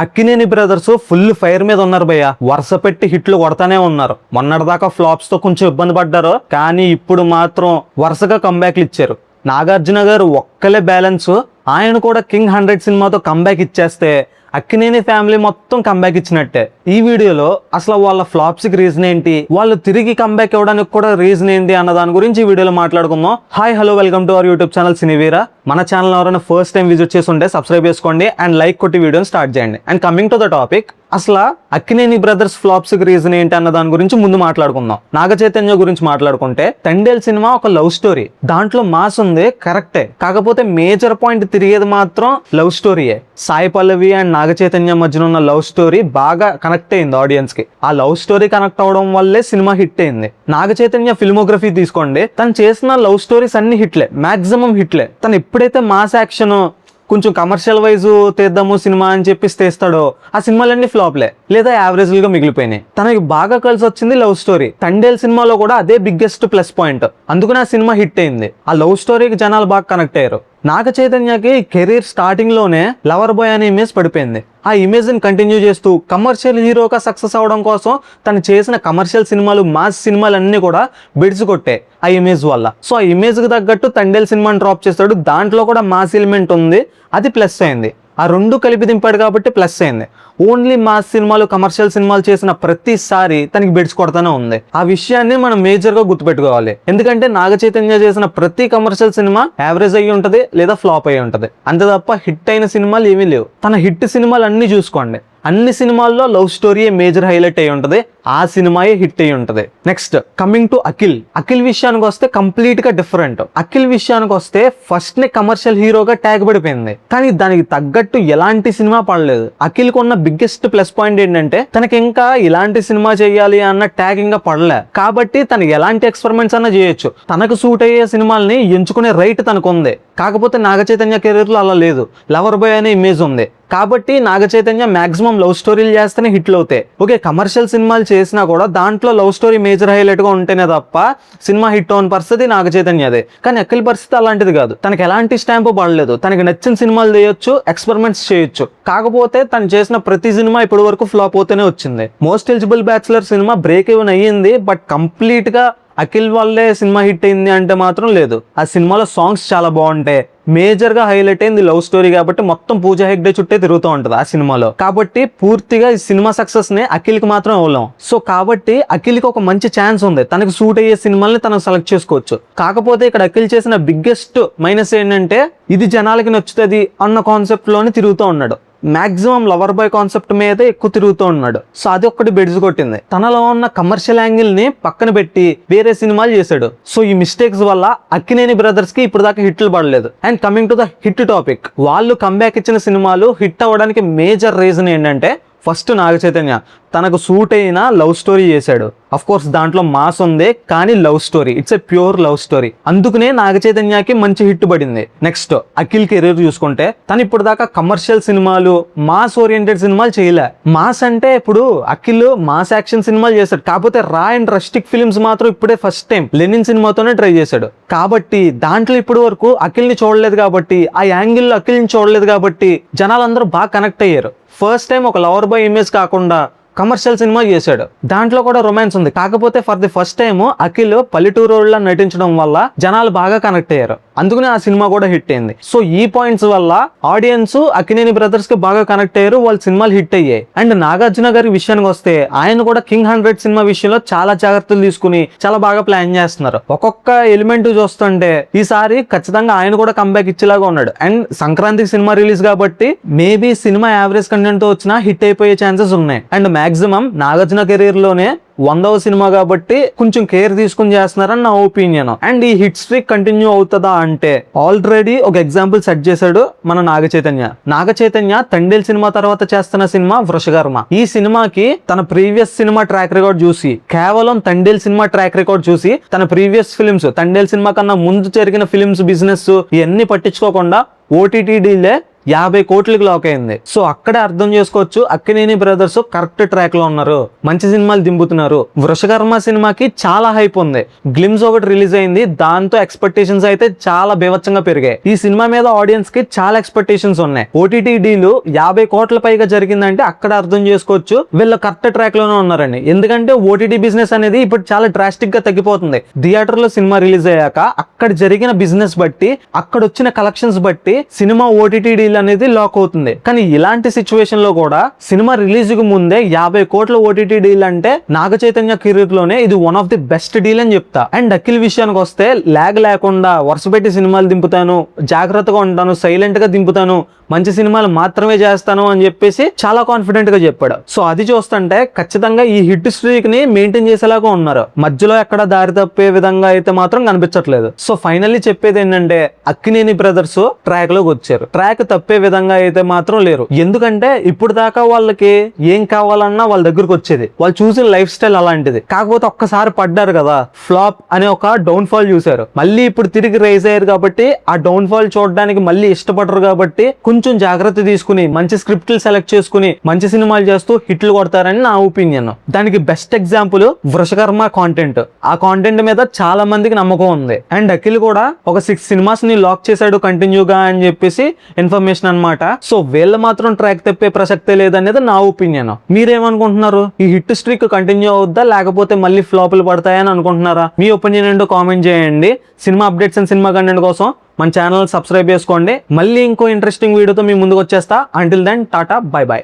Akkineni brothers full fire మీద ఉన్నారు భయ్య. వరుస పెట్టి హిట్లు కొడతానే ఉన్నారు. మొన్నటిదాకా ఫ్లాప్స్ తో కొంచెం ఇబ్బంది పడ్డారు, కానీ ఇప్పుడు మాత్రం వరుసగా కంబ్యాక్లు ఇచ్చారు. నాగార్జున గారు ఒక్కలే బ్యాలెన్స్, ఆయన కూడా కింగ్ 100 సినిమాతో కంబ్యాక్ ఇచ్చేస్తే అక్కినేని ఫ్యామిలీ మొత్తం కంబ్యాక్ ఇచ్చినట్టే. ఈ వీడియోలో అసలు వాళ్ళ ఫ్లాప్స్ కి రీజన్ ఏంటి, వాళ్ళు తిరిగి కంబ్యాక్ ఇవ్వడానికి కూడా రీజన్ ఏంటి అన్న దాని గురించి ఈ వీడియోలో మాట్లాడుకుందాం. Hi hello, welcome to our YouTube channel Cineveera. మన ఛానల్ ఎవరైనా ఫస్ట్ టైం విజిట్ చేసి ఉంటే సబ్స్క్రైబ్ చేసుకోండి అండ్ లైక్ కొట్టి వీడియోని స్టార్ట్ చేయండి. And coming to the topic, అసలు అక్కినేని బ్రదర్స్ ఫ్లాప్స్ కి రీజన్ ఏంటి అన్న దాని గురించి ముందు మాట్లాడుకుందాం. నాగ చైతన్య గురించి మాట్లాడుకుంటే, తండేల్ సినిమా ఒక లవ్ స్టోరీ, దాంట్లో మాస్ ఉంది కరెక్టే, కాకపోతే మేజర్ పాయింట్ తిరిగేది మాత్రం లవ్ స్టోరీయే. సాయి పల్లవి అండ్ నాగ చైతన్య మధ్యన ఉన్న లవ్ స్టోరీ బాగా కనెక్ట్ అయింది ఆడియన్స్ కి. ఆ లవ్ స్టోరీ కనెక్ట్ అవడం వల్లే సినిమా హిట్ అయింది. నాగ చైతన్య ఫిల్మోగ్రఫీ తీసుకోండి, తను చేసిన లవ్ స్టోరీస్ అన్ని హిట్లే, మాక్సిమం హిట్లే. తను ఎప్పుడైతే మాస్ యాక్షన్ కొంచెం కమర్షియల్ వైజ్ తీద్దాము సినిమా అని చెప్పి తీస్తాడో ఆ సినిమాలన్నీ ఫ్లాప్లే లేదా యావరేజ్ గా మిగిలిపోయినాయి. తనకి బాగా కలిసి వచ్చింది లవ్ స్టోరీ. తండేల్ సినిమాలో కూడా అదే బిగ్గెస్ట్ ప్లస్ పాయింట్, అందుకని ఆ సినిమా హిట్ అయింది. ఆ లవ్ స్టోరీకి జనాలు బాగా కనెక్ట్ అయ్యారు. నాగ చైతన్యకి కెరీర్ స్టార్టింగ్ లోనే లవర్ బాయ్ అనే ఇమేజ్ పడిపోయింది. ఆ ఇమేజ్ ని కంటిన్యూ చేస్తూ కమర్షియల్ హీరోగా సక్సెస్ అవడం కోసం తను చేసిన కమర్షియల్ సినిమాలు, మాస్ సినిమాలు అన్ని కూడా బిడ్స్ కొట్టాయి ఆ ఇమేజ్ వల్ల. సో ఆ ఇమేజ్ కి తగ్గట్టు తండేల్ సినిమాని డ్రాప్ చేస్తాడు, దాంట్లో కూడా మాస్ ఎలిమెంట్ ఉంది, అది ప్లస్ అయింది. ఆ రెండు కలిపి దింపాడు కాబట్టి ప్లస్ అయింది. ఓన్లీ మాస్ సినిమాలు, కమర్షియల్ సినిమాలు చేసిన ప్రతిసారి తనకి బెడ్స్ కొడతానే ఉంది. ఆ విషయాన్ని మనం మేజర్ గా గుర్తుపెట్టుకోవాలి. ఎందుకంటే నాగ చైతన్య చేసిన ప్రతి కమర్షియల్ సినిమా యావరేజ్ అయ్యి ఉంటది లేదా ఫ్లాప్ అయ్యి ఉంటది, అంతే తప్ప హిట్ అయిన సినిమాలు ఏమీ లేవు. తన హిట్ సినిమాలు అన్ని చూసుకోండి, అన్ని సినిమాల్లో లవ్ స్టోరీయే మేజర్ హైలైట్ అయి ఉంటది, ఆ సినిమాయే హిట్ అయి ఉంటది. నెక్స్ట్ కమింగ్ టు అఖిల్ విషయానికి వస్తే కంప్లీట్ గా డిఫరెంట్. అఖిల్ విషయానికి వస్తే ఫస్ట్ నే కమర్షియల్ హీరోగా ట్యాగ్ పడిపోయింది, కానీ దానికి తగ్గట్టు ఎలాంటి సినిమా పడలేదు. అఖిల్ కు ఉన్న బిగ్గెస్ట్ ప్లస్ పాయింట్ ఏంటంటే తనకి ఇంకా ఇలాంటి సినిమా చేయాలి అన్న ట్యాగ్ ఇంకా పడలే, కాబట్టి తను ఎలాంటి ఎక్స్పెరిమెంట్స్ అన్నా చేయొచ్చు. తనకు సూట్ అయ్యే సినిమాల్ని ఎంచుకునే రైట్ తనకు ఉంది. కాకపోతే నాగ చైతన్య కెరీర్ లో అలా లేదు, లవర్ బాయ్ అనే ఇమేజ్ ఉంది, కాబట్టి నాగ చైతన్య మాక్సిమం లవ్ స్టోరీలు చేస్తేనే హిట్లు అవుతాయి. ఓకే, కమర్షియల్ సినిమాలు చేసినా కూడా దాంట్లో లవ్ స్టోరీ మేజర్ హైలైట్ గా ఉంటేనే తప్ప సినిమా హిట్ అవని పరిస్థితి నాగ చైతన్యదే. కానీ అఖిల్ పరిస్థితి అలాంటిది కాదు. తనకి ఎలాంటి స్టాంపు పడలేదు, తనకి నచ్చిన సినిమాలు చేయొచ్చు, ఎక్స్పెరిమెంట్స్ చేయొచ్చు. కాకపోతే తను చేసిన ప్రతి సినిమా ఇప్పటి వరకు ఫ్లాప్ అవుతూనే వచ్చింది. Most eligible bachelor cinema break even అయ్యింది, బట్ కంప్లీట్ గా అఖిల్ వల్లే సినిమా హిట్ అయింది అంటే మాత్రం లేదు. ఆ సినిమాలో సాంగ్స్ చాలా బాగుంటాయి, మేజర్ గా హైలైట్ అయింది లవ్ స్టోరీ కాబట్టి మొత్తం పూజా హెగ్డే చుట్టే తిరుగుతూ ఉంటది ఆ సినిమాలో. కాబట్టి పూర్తిగా ఈ సినిమా సక్సెస్ ని అఖిల్ కి మాత్రం ఇవ్వలేం. సో కాబట్టి అఖిల్ కి ఒక మంచి ఛాన్స్ ఉంది, తనకి సూట్ అయ్యే సినిమాల్ని తను సెలెక్ట్ చేసుకోవచ్చు. కాకపోతే ఇక్కడ అఖిల్ చేసిన బిగ్గెస్ట్ మైనస్ ఏంటంటే ఇది జనాలకి నచ్చుతుంది అన్న కాన్సెప్ట్ లోనే తిరుగుతూ ఉన్నాడు. మాక్సిమం లవర్ బాయ్ కాన్సెప్ట్ మీద ఎక్కువ తిరుగుతూ ఉన్నాడు. సో అది ఒక్కటి బెడ్స్ కొట్టింది. తనలో ఉన్న కమర్షియల్ యాంగిల్ ని పక్కన పెట్టి వేరే సినిమాలు చేశాడు. సో ఈ మిస్టేక్స్ వల్ల అక్కినేని బ్రదర్స్ కి ఇప్పుడు దాకా హిట్లు పడలేదు. And coming to the hit topic, వాళ్ళు కంబ్యాక్ ఇచ్చిన సినిమాలు హిట్ అవ్వడానికి మేజర్ రీజన్ ఏంటంటే, ఫస్ట్ నాగ చైతన్య తనకు సూట్ అయిన లవ్ స్టోరీ చేశాడు. అఫ్ కోర్స్ దాంట్లో మాస్ ఉంది, కానీ love story, it's a pure love story, అందుకనే నాగ చైతన్యకి మంచి హిట్ పడింది. నెక్స్ట్ అఖిల్ కెరీర్ చూసుకుంటే తను ఇప్పుడు దాకా కమర్షియల్ సినిమాలు, మాస్ ఓరియంటెడ్ సినిమాలు చేయలే. మాస్ అంటే ఇప్పుడు అఖిల్ మాస్ యాక్షన్ సినిమాలు చేశాడు, కాకపోతే రా అండ్ రస్టిక్ ఫిల్మ్స్ మాత్రం ఇప్పుడే ఫస్ట్ టైం లెనిన్ సినిమాతోనే ట్రై చేశాడు. కాబట్టి దాంట్లో ఇప్పటి వరకు అఖిల్ ని చూడలేదు, కాబట్టి ఆ యాంగిల్ లో అఖిల్ ని చూడలేదు, కాబట్టి జనాలందరూ బాగా కనెక్ట్ అయ్యారు. ఫస్ట్ టైం ఒక లవర్ బాయ్ ఇమేజ్ కాకుండా కమర్షియల్ సినిమా చేశాడు, దాంట్లో కూడా రొమాన్స్ ఉంది. కాకపోతే for the first time Akhil పల్లెటూరులో నటించడం వల్ల జనాలు బాగా కనెక్ట్ అయ్యారు, అందుకనే ఆ సినిమా కూడా హిట్ అయింది. సో ఈ పాయింట్స్ వల్ల ఆడియన్స్ అక్కినేని బ్రదర్స్ కి బాగా కనెక్ట్ అయ్యారు, వాళ్ళ సినిమాలు హిట్ అయ్యాయి. అండ్ నాగార్జున గారి విషయానికి వస్తే ఆయన కూడా కింగ్ 100 సినిమా విషయంలో చాలా జాగ్రత్తలు తీసుకుని చాలా బాగా ప్లాన్ చేస్తున్నారు. ఒక్కొక్క ఎలిమెంట్ చూస్తుంటే ఈసారి ఖచ్చితంగా ఆయన కూడా కంబ్యాక్ ఇచ్చేలాగా ఉన్నాడు. అండ్ సంక్రాంతికి సినిమా రిలీజ్ కాబట్టి మేబీ సినిమా యావరేజ్ కంటెంట్ తో వచ్చినా హిట్ అయిపోయే ఛాన్సెస్ ఉన్నాయి. అండ్ మాక్సిమం నాగార్జున కెరీర్ లోనే 100వ సినిమా కాబట్టి కొంచెం కేర్ తీసుకుని చేస్తున్నారని నా ఒపీనియన్. అండ్ ఈ హిట్ స్ట్రీక్ కంటిన్యూ అవుతుందా అంటే ఆల్రెడీ ఒక ఎగ్జాంపుల్ సెట్ చేశాడు మన నాగ చైతన్య తండేల్ సినిమా తర్వాత చేస్తున్న సినిమా వృషగర్మ. ఈ సినిమాకి తన ప్రీవియస్ సినిమా ట్రాక్ రికార్డ్ చూసి, కేవలం తండేల్ సినిమా ట్రాక్ రికార్డ్ చూసి, తన ప్రీవియస్ ఫిల్మ్స్, తండేల్ సినిమా కన్నా ముందు జరిగిన ఫిల్మ్స్ బిజినెస్ ఇవన్నీ పట్టించుకోకుండా ఓటీటీ డీలే 50 కోట్లకి లాక్ అయింది. సో అక్కడే అర్థం చేసుకోవచ్చు అక్కినేని బ్రదర్స్ కరెక్ట్ ట్రాక్ లో ఉన్నారు, మంచి సినిమాలు దింపుతున్నారు. వృషకర్మ సినిమాకి చాలా హైప్ ఉంది. గ్లిమ్స్ ఒకటి రిలీజ్ అయింది, దాంతో ఎక్స్పెక్టేషన్స్ అయితే చాలా బీభత్సంగా పెరిగాయి. ఈ సినిమా మీద ఆడియన్స్ కి చాలా ఎక్స్పెక్టేషన్స్ ఉన్నాయి. ఓటీటీ డీలు 50 కోట్ల పైగా జరిగిందంటే అక్కడ అర్థం చేసుకోవచ్చు వీళ్ళు కరెక్ట్ ట్రాక్ లోనే ఉన్నారండి. ఎందుకంటే ఓటీటీ బిజినెస్ అనేది ఇప్పుడు చాలా డ్రాస్టిక్ గా తగ్గిపోతుంది. థియేటర్ లో సినిమా రిలీజ్ అయ్యాక అక్కడ జరిగిన బిజినెస్ బట్టి, అక్కడ వచ్చిన కలెక్షన్స్ బట్టి సినిమా ఓటీటీ డీల్ అనేది లాక్ అవుతుంది. కానీ ఇలాంటి సిచ్యువేషన్ లో కూడా సినిమా రిలీజ్ కు ముందే 50 కోట్ల ఓటీటీ డీల్ అంటే నాగ చైతన్య కెరీర్ లోనే ఇది one of the best deal అని చెప్తా. అండ్ అఖిల్ విషయానికి వస్తే లాగ్ లేకుండా వరుస పెట్టి సినిమాలు దింపుతాను, జాగ్రత్తగా ఉంటాను, సైలెంట్ గా దింపుతాను, మంచి సినిమాలు మాత్రమే చేస్తాను అని చెప్పేసి చాలా కాన్ఫిడెంట్ గా చెప్పాడు. సో అది చూస్తుంటే ఖచ్చితంగా ఈ హిట్ స్ట్రీక్ ని మెయింటైన్ చేసేలాగా ఉన్నారు. మధ్యలో ఎక్కడ దారి తప్పే విధంగా అయితే మాత్రం కనిపించట్లేదు. సో ఫైనల్లీ చెప్పేది ఏంటంటే అక్కినేని బ్రదర్స్ ట్రాక్ లోకి వచ్చారు. ట్రాక్ తప్పే విధంగా అయితే మాత్రం లేరు. ఎందుకంటే ఇప్పుడు దాకా వాళ్ళకి ఏం కావాలన్నా వాళ్ళ దగ్గరకు వచ్చేది, వాళ్ళు చూసిన లైఫ్ స్టైల్ అలాంటిది. కాకపోతే ఒక్కసారి పడ్డారు కదా, ఫ్లాప్ అనే ఒక డౌన్ ఫాల్ చూసారు. మళ్ళీ ఇప్పుడు తిరిగి రైజ్ అయ్యారు కాబట్టి ఆ డౌన్ ఫాల్ చూడడానికి మళ్ళీ ఇష్టపడరు కాబట్టి కొంచెం జాగ్రత్త తీసుకుని మంచి స్క్రిప్ట్లు సెలెక్ట్ చేసుకుని మంచి సినిమాలు చేస్తూ హిట్లు కొడతారని నా ఒపీనియన్. దానికి బెస్ట్ ఎగ్జాంపుల్ వృషకర్మ కాంటెంట్. ఆ కాంటెంట్ మీద చాలా మందికి నమ్మకం ఉంది. అండ్ అఖిల్ కూడా ఒక 6 సినిమాస్ ని లాక్ చేశాడు కంటిన్యూగా అని చెప్పేసి ఇన్ఫర్మేషన్ అన్నమాట. సో వీళ్ళు మాత్రం ట్రాక్ తప్పే ప్రసక్తే లేదనేది నా ఒపీనియన్. మీరేమనుకుంటున్నారు? ఈ హిట్ స్ట్రీక్ కంటిన్యూ అవుద్దా లేకపోతే మళ్ళీ ఫ్లాపులు పడతాయని అనుకుంటున్నారా? మీ ఒపీనియన్ ఏంటో కామెంట్ చేయండి. Cinema updates and cinema content కోసం మన ఛానల్ సబ్స్క్రైబ్ చేసుకోండి. మళ్ళీ ఇంకో ఇంట్రెస్టింగ్ వీడియోతో మీ ముందుకు వచ్చేస్తా. Until then tata, bye by.